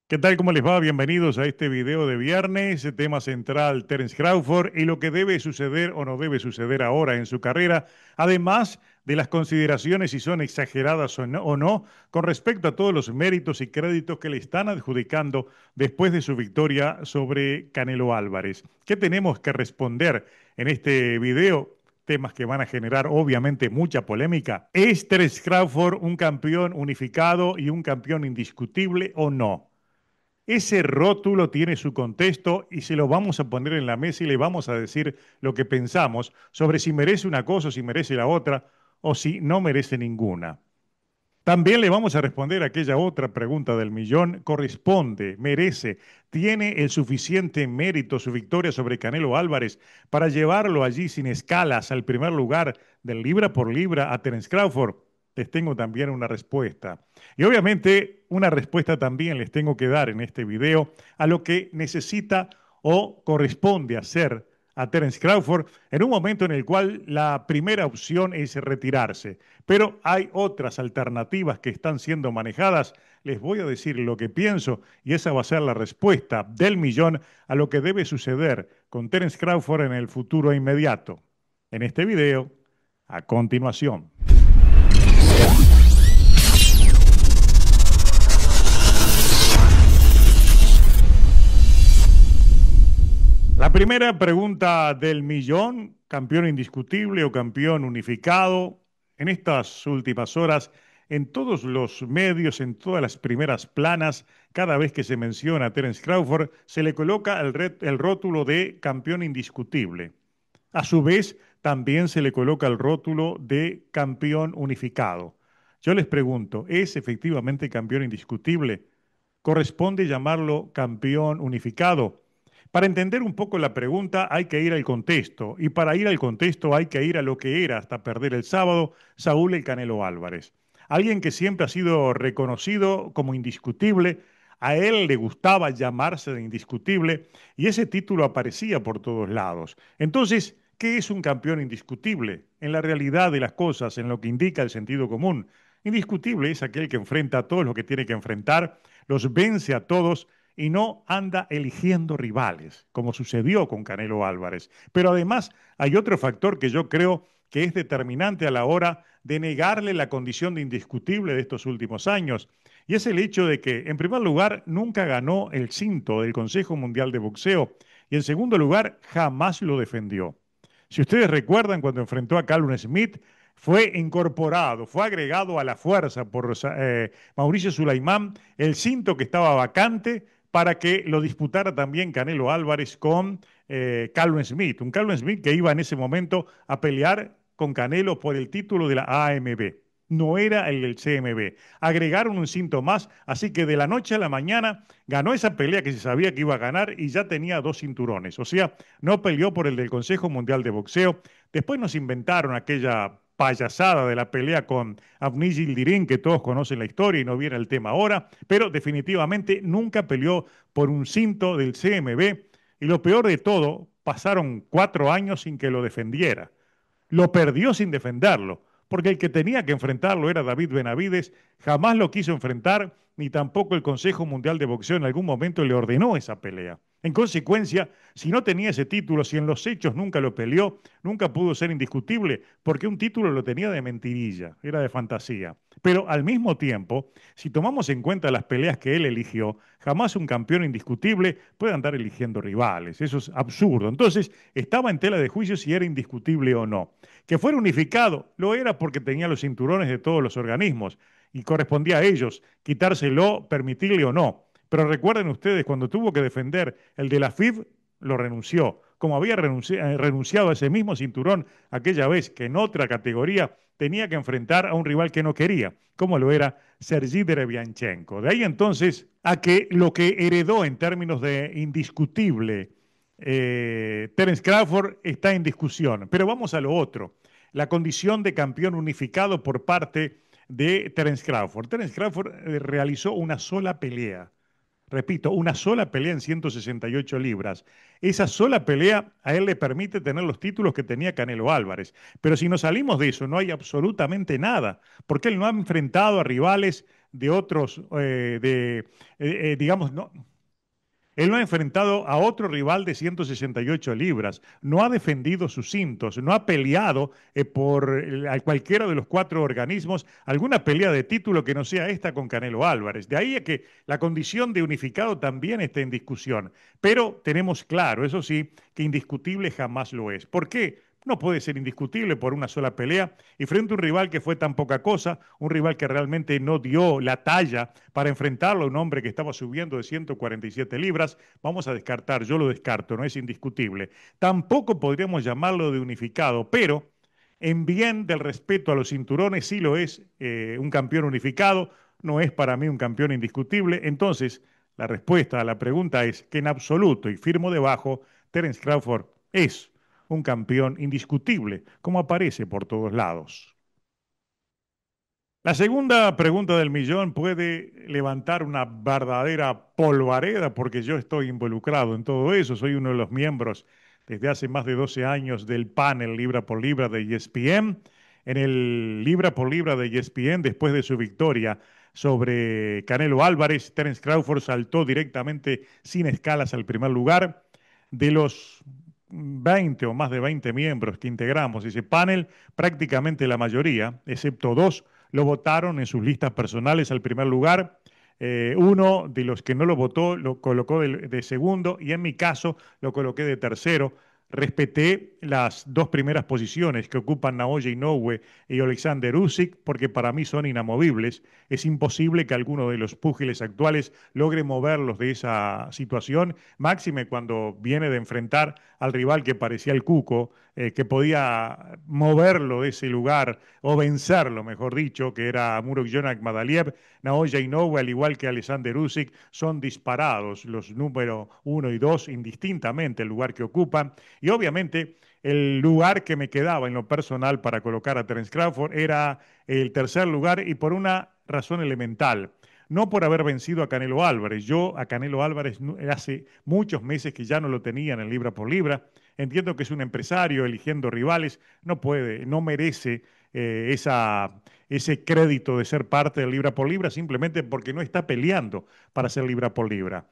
¿Qué tal? ¿Cómo les va? Bienvenidos a este video de viernes, tema central Terence Crawford y lo que debe suceder o no debe suceder ahora en su carrera, además de las consideraciones si son exageradas o no, con respecto a todos los méritos y créditos que le están adjudicando después de su victoria sobre Canelo Álvarez. ¿Qué tenemos que responder en este video? Temas que van a generar obviamente mucha polémica. ¿Es Terence Crawford un campeón unificado y un campeón indiscutible o no? Ese rótulo tiene su contexto y se lo vamos a poner en la mesa y le vamos a decir lo que pensamos sobre si merece una cosa o si merece la otra o si no merece ninguna. También le vamos a responder a aquella otra pregunta del millón. ¿Corresponde, merece, tiene el suficiente mérito su victoria sobre Canelo Álvarez para llevarlo allí sin escalas al primer lugar del libra por libra a Terence Crawford? Les tengo también una respuesta. Y obviamente una respuesta también les tengo que dar en este video a lo que necesita o corresponde hacer a Terence Crawford en un momento en el cual la primera opción es retirarse. Pero hay otras alternativas que están siendo manejadas. Les voy a decir lo que pienso y esa va a ser la respuesta del millón a lo que debe suceder con Terence Crawford en el futuro inmediato. En este video, a continuación. La primera pregunta del millón, campeón indiscutible o campeón unificado, en estas últimas horas, en todos los medios, en todas las primeras planas, cada vez que se menciona a Terence Crawford, se le coloca el rótulo de campeón indiscutible. A su vez, también se le coloca el rótulo de campeón unificado. Yo les pregunto, ¿es efectivamente campeón indiscutible? ¿Corresponde llamarlo campeón unificado? Para entender un poco la pregunta hay que ir al contexto y para ir al contexto hay que ir a lo que era hasta perder el sábado Saúl El Canelo Álvarez. Alguien que siempre ha sido reconocido como indiscutible, a él le gustaba llamarse de indiscutible y ese título aparecía por todos lados. Entonces, ¿qué es un campeón indiscutible? En la realidad de las cosas, en lo que indica el sentido común. Indiscutible es aquel que enfrenta a todos los que tiene que enfrentar, los vence a todos y no anda eligiendo rivales, como sucedió con Canelo Álvarez. Pero además hay otro factor que yo creo que es determinante a la hora de negarle la condición de indiscutible de estos últimos años, y es el hecho de que, en primer lugar, nunca ganó el cinto del Consejo Mundial de Boxeo, y en segundo lugar, jamás lo defendió. Si ustedes recuerdan, cuando enfrentó a Callum Smith, fue incorporado, fue agregado a la fuerza por Mauricio Sulaimán el cinto que estaba vacante para que lo disputara también Canelo Álvarez con Callum Smith, un Callum Smith que iba en ese momento a pelear con Canelo por el título de la AMB. No era el del CMB. Agregaron un cinto más, así que de la noche a la mañana ganó esa pelea que se sabía que iba a ganar y ya tenía dos cinturones. O sea, no peleó por el del Consejo Mundial de Boxeo. Después nos inventaron aquella payasada de la pelea con Avni Yildirim, que todos conocen la historia y no viene el tema ahora, pero definitivamente nunca peleó por un cinto del CMB y lo peor de todo, pasaron 4 años sin que lo defendiera. Lo perdió sin defenderlo, porque el que tenía que enfrentarlo era David Benavides, jamás lo quiso enfrentar, ni tampoco el Consejo Mundial de Boxeo en algún momento le ordenó esa pelea. En consecuencia, si no tenía ese título, si en los hechos nunca lo peleó, nunca pudo ser indiscutible, porque un título lo tenía de mentirilla, era de fantasía. Pero al mismo tiempo, si tomamos en cuenta las peleas que él eligió, jamás un campeón indiscutible puede andar eligiendo rivales. Eso es absurdo. Entonces, estaba en tela de juicio si era indiscutible o no. Que fuera unificado, lo era porque tenía los cinturones de todos los organismos y correspondía a ellos quitárselo, permitirle o no. Pero recuerden ustedes, cuando tuvo que defender el de la FIB, lo renunció. Como había renunciado a ese mismo cinturón aquella vez que en otra categoría tenía que enfrentar a un rival que no quería, como lo era Sergei Derevianchenko. De ahí entonces a que lo que heredó en términos de indiscutible Terence Crawford está en discusión. Pero vamos a lo otro, la condición de campeón unificado por parte de Terence Crawford. Terence Crawford realizó una sola pelea. Repito, una sola pelea en 168 libras. Esa sola pelea a él le permite tener los títulos que tenía Canelo Álvarez. Pero si nos salimos de eso, no hay absolutamente nada, porque él no ha enfrentado a rivales de otros, digamos, no, él no ha enfrentado a otro rival de 168 libras, no ha defendido sus cintos, no ha peleado a cualquiera de los cuatro organismos alguna pelea de título que no sea esta con Canelo Álvarez. De ahí a que la condición de unificado también está en discusión. Pero tenemos claro, eso sí, que indiscutible jamás lo es. ¿Por qué? No puede ser indiscutible por una sola pelea y frente a un rival que fue tan poca cosa, un rival que realmente no dio la talla para enfrentarlo a un hombre que estaba subiendo de 147 libras, vamos a descartar, yo lo descarto, no es indiscutible. Tampoco podríamos llamarlo de unificado, pero en bien del respeto a los cinturones sí lo es un campeón unificado, no es para mí un campeón indiscutible. Entonces, la respuesta a la pregunta es que en absoluto, y firmo debajo, Terence Crawford es un campeón indiscutible, como aparece por todos lados. La segunda pregunta del millón puede levantar una verdadera polvareda porque yo estoy involucrado en todo eso. Soy uno de los miembros desde hace más de 12 años del panel Libra por Libra de ESPN. En el Libra por Libra de ESPN, después de su victoria sobre Canelo Álvarez, Terence Crawford saltó directamente sin escalas al primer lugar. De los 20 o más de 20 miembros que integramos ese panel, prácticamente la mayoría, excepto dos, lo votaron en sus listas personales al primer lugar. Uno de los que no lo votó lo colocó de segundo y en mi caso lo coloqué de tercero. Respeté las dos primeras posiciones que ocupan Naoya Inoue y Alexander Usyk porque para mí son inamovibles. Es imposible que alguno de los púgiles actuales logre moverlos de esa situación, máxime cuando viene de enfrentar al rival que parecía el Cuco, que podía moverlo de ese lugar o vencerlo, mejor dicho, que era Murodjonak Madaliev. Naoya Inoue, al igual que Alexander Usyk, son disparados los número uno y dos indistintamente el lugar que ocupan. Y obviamente el lugar que me quedaba en lo personal para colocar a Terence Crawford era el tercer lugar y por una razón elemental. No por haber vencido a Canelo Álvarez. Yo a Canelo Álvarez hace muchos meses que ya no lo tenía en el libra por libra. Entiendo que es un empresario eligiendo rivales. No puede, no merece ese crédito de ser parte del libra por libra simplemente porque no está peleando para ser libra por libra.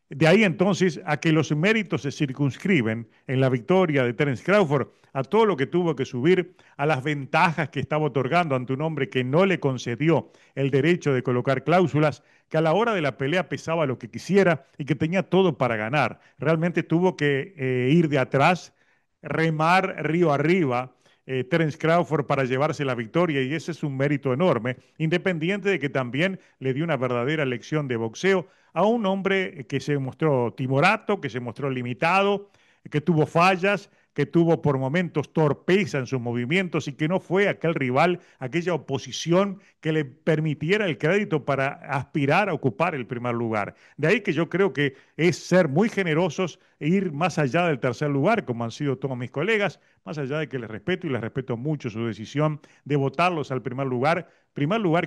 De ahí entonces a que los méritos se circunscriben en la victoria de Terence Crawford a todo lo que tuvo que subir, a las ventajas que estaba otorgando ante un hombre que no le concedió el derecho de colocar cláusulas, que a la hora de la pelea pesaba lo que quisiera y que tenía todo para ganar. Realmente tuvo que ir de atrás, remar río arriba. Terence Crawford para llevarse la victoria y ese es un mérito enorme, independiente de que también le dio una verdadera lección de boxeo a un hombre que se mostró timorato, que se mostró limitado, que tuvo fallas, que tuvo por momentos torpeza en sus movimientos y que no fue aquel rival, aquella oposición que le permitiera el crédito para aspirar a ocupar el primer lugar. De ahí que yo creo que es ser muy generosos e ir más allá del tercer lugar, como han sido todos mis colegas, más allá de que les respeto y les respeto mucho su decisión de votarlos al primer lugar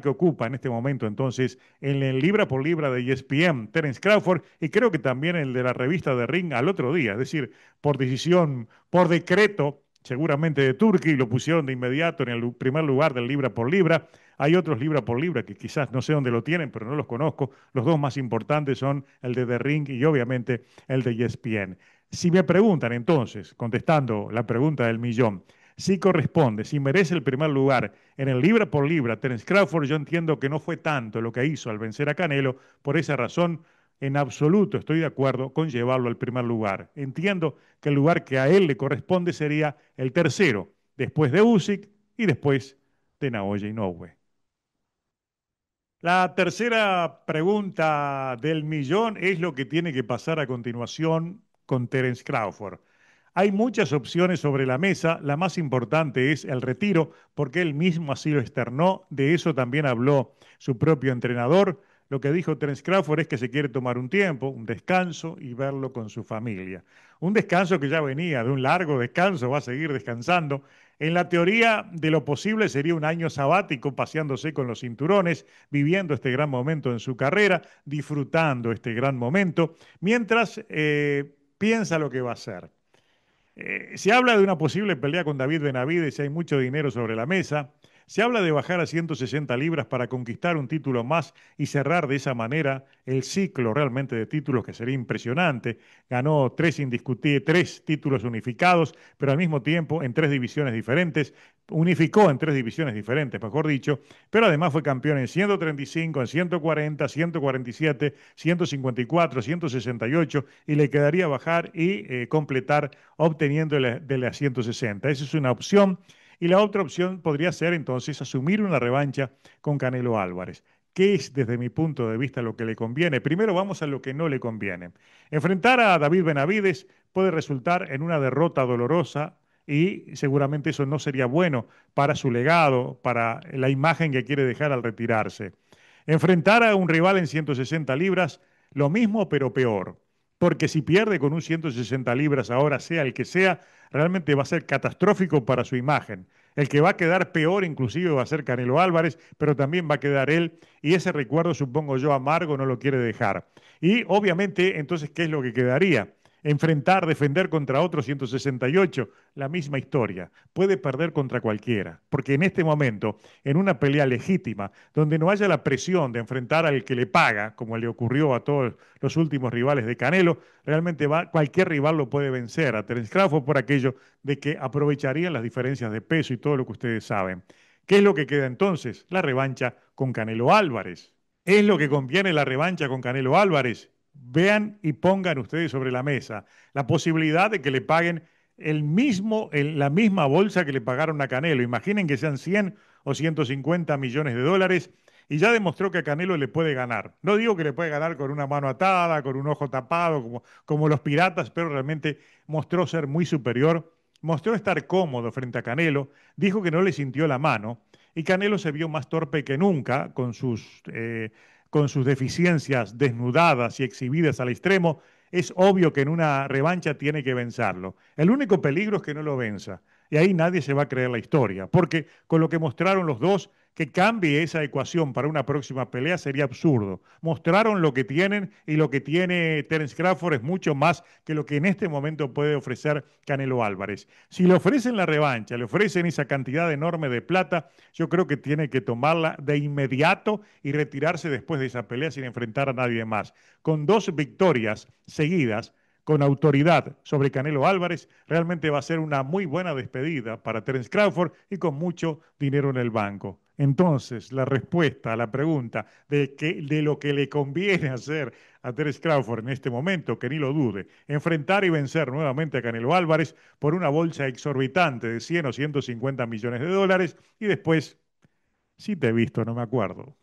que ocupa en este momento entonces en el libra por libra de ESPN, Terence Crawford, y creo que también el de la revista de Ring al otro día, es decir, por decisión, por decreto, seguramente de Turquía, y lo pusieron de inmediato en el primer lugar del libra por libra. Hay otros libra por libra que quizás no sé dónde lo tienen, pero no los conozco. Los dos más importantes son el de The Ring y obviamente el de ESPN. Si me preguntan entonces, contestando la pregunta del millón, si corresponde, si merece el primer lugar en el libra por libra, Terence Crawford, yo entiendo que no fue tanto lo que hizo al vencer a Canelo, por esa razón, en absoluto estoy de acuerdo con llevarlo al primer lugar. Entiendo que el lugar que a él le corresponde sería el tercero, después de Usyk y después de Naoya Inoue. La tercera pregunta del millón es lo que tiene que pasar a continuación con Terence Crawford. Hay muchas opciones sobre la mesa, la más importante es el retiro, porque él mismo así lo externó, de eso también habló su propio entrenador. Lo que dijo Terence Crawford es que se quiere tomar un tiempo, un descanso y verlo con su familia. Un descanso que ya venía de un largo descanso, va a seguir descansando. En la teoría de lo posible sería un año sabático paseándose con los cinturones, viviendo este gran momento en su carrera, disfrutando este gran momento, mientras piensa lo que va a hacer. Se habla de una posible pelea con David Benavides, hay mucho dinero sobre la mesa. Se habla de bajar a 160 libras para conquistar un título más y cerrar de esa manera el ciclo realmente de títulos que sería impresionante. Ganó tres títulos unificados, pero al mismo tiempo en tres divisiones diferentes. Unificó en tres divisiones diferentes, mejor dicho, pero además fue campeón en 135, en 140, 147, 154, 168 y le quedaría bajar y completar obteniendo de la 160. Esa es una opción. Y la otra opción podría ser entonces asumir una revancha con Canelo Álvarez. ¿Qué es desde mi punto de vista lo que le conviene? Primero vamos a lo que no le conviene. Enfrentar a David Benavides puede resultar en una derrota dolorosa y seguramente eso no sería bueno para su legado, para la imagen que quiere dejar al retirarse. Enfrentar a un rival en 160 libras, lo mismo pero peor. Porque si pierde con un 160 libras ahora, sea el que sea, realmente va a ser catastrófico para su imagen. El que va a quedar peor inclusive va a ser Canelo Álvarez, pero también va a quedar él y ese recuerdo, supongo yo, amargo no lo quiere dejar. Y obviamente, entonces, ¿qué es lo que quedaría? Enfrentar, defender contra otro 168, la misma historia. Puede perder contra cualquiera, porque en este momento, en una pelea legítima, donde no haya la presión de enfrentar al que le paga, como le ocurrió a todos los últimos rivales de Canelo, realmente cualquier rival lo puede vencer a Terence Crawford por aquello de que aprovecharían las diferencias de peso y todo lo que ustedes saben. ¿Qué es lo que queda entonces? La revancha con Canelo Álvarez. ¿Es lo que conviene la revancha con Canelo Álvarez? Vean y pongan ustedes sobre la mesa la posibilidad de que le paguen la misma bolsa que le pagaron a Canelo. Imaginen que sean 100 o 150 millones de dólares y ya demostró que a Canelo le puede ganar. No digo que le puede ganar con una mano atada, con un ojo tapado, como los piratas, pero realmente mostró ser muy superior, mostró estar cómodo frente a Canelo, dijo que no le sintió la mano y Canelo se vio más torpe que nunca con sus deficiencias desnudadas y exhibidas al extremo. Es obvio que en una revancha tiene que vencerlo. El único peligro es que no lo venza. Y ahí nadie se va a creer la historia, porque con lo que mostraron los dos, que cambie esa ecuación para una próxima pelea sería absurdo. Mostraron lo que tienen y lo que tiene Terence Crawford es mucho más que lo que en este momento puede ofrecer Canelo Álvarez. Si le ofrecen la revancha, le ofrecen esa cantidad enorme de plata, yo creo que tiene que tomarla de inmediato y retirarse después de esa pelea sin enfrentar a nadie más. Con dos victorias seguidas, con autoridad sobre Canelo Álvarez, realmente va a ser una muy buena despedida para Terence Crawford y con mucho dinero en el banco. Entonces, la respuesta a la pregunta de lo que le conviene hacer a Terence Crawford en este momento, que ni lo dude, enfrentar y vencer nuevamente a Canelo Álvarez por una bolsa exorbitante de 100 o 150 millones de dólares y después, si te he visto, no me acuerdo.